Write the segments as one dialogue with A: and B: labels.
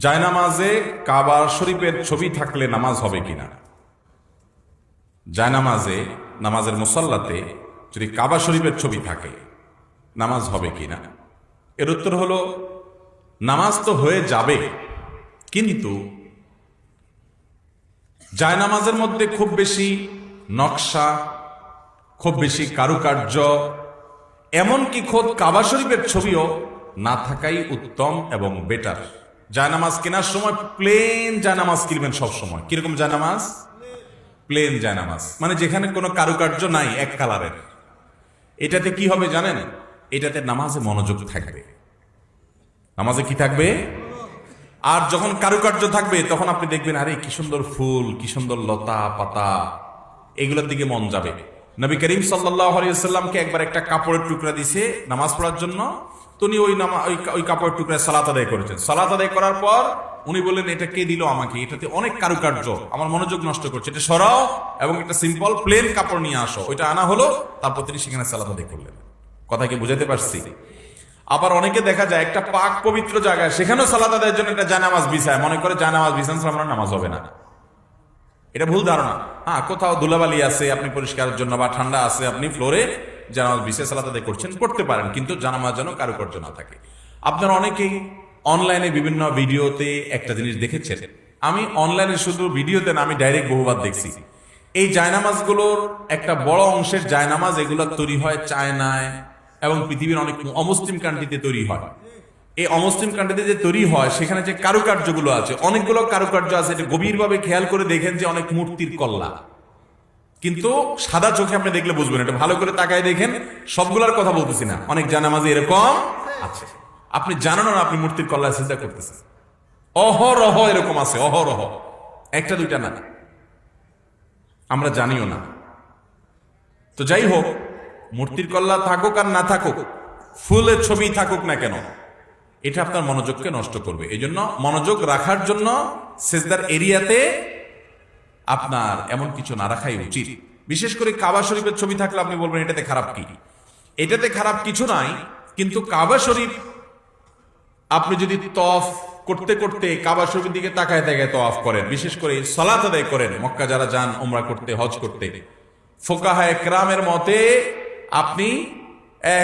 A: জায়নামাজে কাবা শরীফের ছবি থাকলে নামাজ হবে কিনা? জায়নামাজে, নামাজের মুসাল্লাতে যদি কাবা শরীফের ছবি থাকে নামাজ হবে কিনা? এর উত্তর হলো নামাজ তো হয়ে যাবে, কিন্তু জায়নামাজের মধ্যে খুব বেশি নকশা, খুব বেশি কারুকার্য, এমনকি খোদ কাবা শরীফের ছবিও না থাকাই উত্তম এবং বেটার। জায়নামাজ কেনার সময় প্লেন জায়নামাজ কিনবেন সব সময়। কিরকম জায়নামাজ? প্লেন জায়নামাজ, মানে যেখানে কোনো কারুকার্য নাই, এক কালারের। এটাতে কি হবে জানেন? এটাতে নামাজে মনোযোগ থাকবে। নামাজে কি থাকবে? আর যখন কারুকার্য থাকবে তখন আপনি দেখবেন আরে কি সুন্দর ফুল, কি সুন্দর লতা পাতা, এগুলোর দিকে মন যাবে। নবী করিম সাল্লাল্লাহু আলাইহি ওয়াসাল্লামকে একবার একটা কাপড়ের টুকরা দিছে নামাজ পড়ার জন্য, তো উনি ওই কাপড়ের টুকরায় সালাত আদায় করেছেন। সালাত আদায় করার পর উনি বললেন, এটা কে দিল আমাকে? এটাতে অনেক কারুকার্য, আমার মনোযোগ নষ্ট করছে, এটা সরাও এবং একটা সিম্পল প্লেন কাপড় নিয়ে আসো। ওইটা আনা হলো, তারপর তিনি সেখানে সালাত আদায় করলেন। কথা কি বুঝাতে পারছি? আবার অনেকে দেখা যায় একটা পাক পবিত্র জায়গায়, সেখানেও সালাত আদায়ের জন্য একটা জায়নামাজ বিছায়, মনে করে জায়নামাজ বিছান ছাড়া আমার নামাজ হবে না। এটা ভুল ধারণা। হ্যাঁ, কোথাও ধুলাবালি আছে, আপনি পরিষ্কারের জন্য, বা ঠান্ডা আছে, আপনি ফ্লোরে জানামাজ বিছায় সালাত আদায় করছেন, করতে পারেন, কিন্তু জানামাজ যেন কারুকার্য না থাকে। আপনারা অনেকেই অনলাইনে বিভিন্ন ভিডিওতে একটা জিনিস দেখেছেন, আমি অনলাইনে শুধু ভিডিওতে না, আমি ডাইরেক্ট বহুবার দেখছি। এই জায়নামাজগুলোর একটা বড় অংশের জায়নামাজ এগুলো তৈরি হয় চায়নায় এবং পৃথিবীর অনেক অমুসলিম কান্ট্রিতে তৈরি হয়। এই অমুসলিম কান্ট্রিতে যে তৈরি হয় সেখানে যে কারুকার্যগুলো আছে, অনেকগুলো কারুকার্য আছে, এটা গভীরভাবে খেয়াল করে দেখেন যে অনেক মূর্তির কল্লা, কিন্তু সাদা চোখে আপনি দেখলে বুঝবেন। এটা ভালো করে তাকায় দেখেন, সবগুলোর কথা বলতেছি না, অনেক জায়নামাজে এরকম আছে আপনি জানেন না আপনি মূর্তির কল্লায় সিজদা করতেছেন। অহরহ এরকম আছে, অহরহ, একটা দুইটা না, আমরা জানিও না। তো যাই হোক, মূর্তির কল্লা থাকুক আর না থাকুক, ফুলের ছবি থাকুক না কেন, এটা আপনার মনোযোগকে নষ্ট করবে। এই জন্য মনোযোগ রাখার জন্য সিজদার এরিয়াতে আপনার এমন কিছু না রাখাই উচিত। বিশেষ করে কাবা শরীফের ছবি থাকলে আপনি বলবেন এটাতে খারাপ কি? এটাতে খারাপ কিছু নাই, কিন্তু কাবা শরীফ আপনি যদি তওয়াফ করতে করতে কাবা শরীফের দিকে তাকায় তাকায় তওয়াফ করেন, বিশেষ করে সালাত আদায় করেন, মক্কা যারা যান উমরা করতে, হজ করতে, ফুকাহায়ে কেরামের মতে আপনি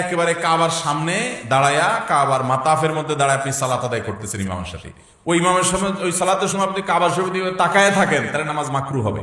A: একেবারে কাবার সামনে দাঁড়ায়া, কাবার মাতাফের মধ্যে দাঁড়ায় আপনি সালাত আদায় করতেছেন ইমামের সাথে। ওই ইমামের সময়, ওই সালাতের সময় আপনি কাবার শরীফের দিকে তাকায় থাকেন, তাহলে নামাজ মাকরুহ হবে।